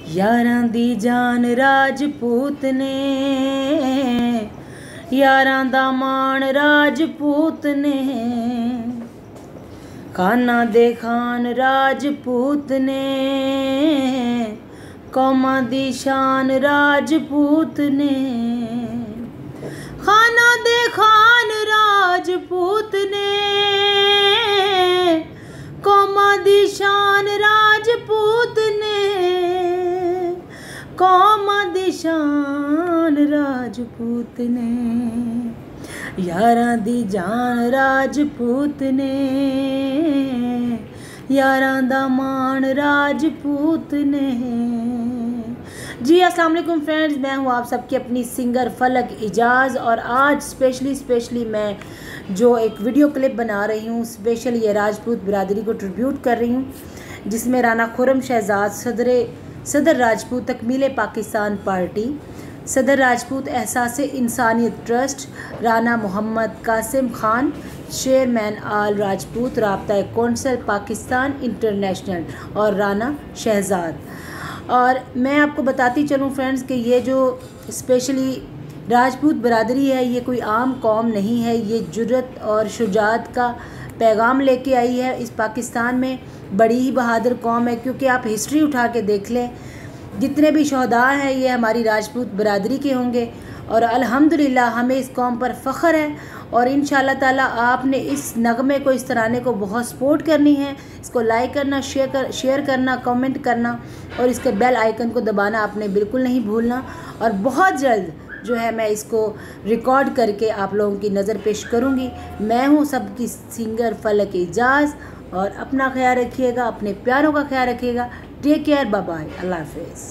यारां दी जान राजपूत ने, यारां दा मान राजपूत ने, खाना दे खान राजपूत ने, कौमां दी शान राजपूत ने। खाना दे खान राजपूत ने, कौमां दी शान राजपूत ने, कौमां दी शान राजपूत ने। यारां दी जान राजपूत ने, यारां दा मान राजपूत ने। जी अस्सलाम वालेकुम फ्रेंड्स, मैं हूँ आप सबकी अपनी सिंगर फलक इजाज़। और आज स्पेशली मैं जो एक वीडियो क्लिप बना रही हूँ, स्पेशल ये राजपूत बिरादरी को ट्रिब्यूट कर रही हूँ, जिसमें राना खुर्रम शहजाद, सदर राजपूत तकमील पाकिस्तान पार्टी, सदर राजपूत एहसास इंसानियत ट्रस्ट, राना मोहम्मद कासिम खान, चेयरमैन आल राजपूत राब्ता कौंसल पाकिस्तान इंटरनेशनल, और राना शहजाद। और मैं आपको बताती चलूँ फ्रेंड्स कि ये जो स्पेशली राजपूत बरादरी है, ये कोई आम कौम नहीं है। ये जुर्रत और शुजाअत का पैगाम लेके आई है इस पाकिस्तान में। बड़ी ही बहादुर कौम है, क्योंकि आप हिस्ट्री उठा के देख लें, जितने भी शहदा हैं ये हमारी राजपूत बरादरी के होंगे। और अल्हम्दुलिल्लाह हमें इस कौम पर फ़ख्र है। और इंशाअल्लाह ताला आपने इस नगमे को, इस तराने को बहुत सपोर्ट करनी है। इसको लाइक करना, शेयर करना, कमेंट करना, और इसके बेल आइकन को दबाना आपने बिल्कुल नहीं भूलना। और बहुत जल्द जो है मैं इसको रिकॉर्ड करके आप लोगों की नज़र पेश करूँगी। मैं हूँ सबकी सिंगर फलक इजाज़। और अपना ख्याल रखिएगा, अपने प्यारों का ख्याल रखिएगा। टेक केयर, बाय बाय, अल्लाह हाफिज़।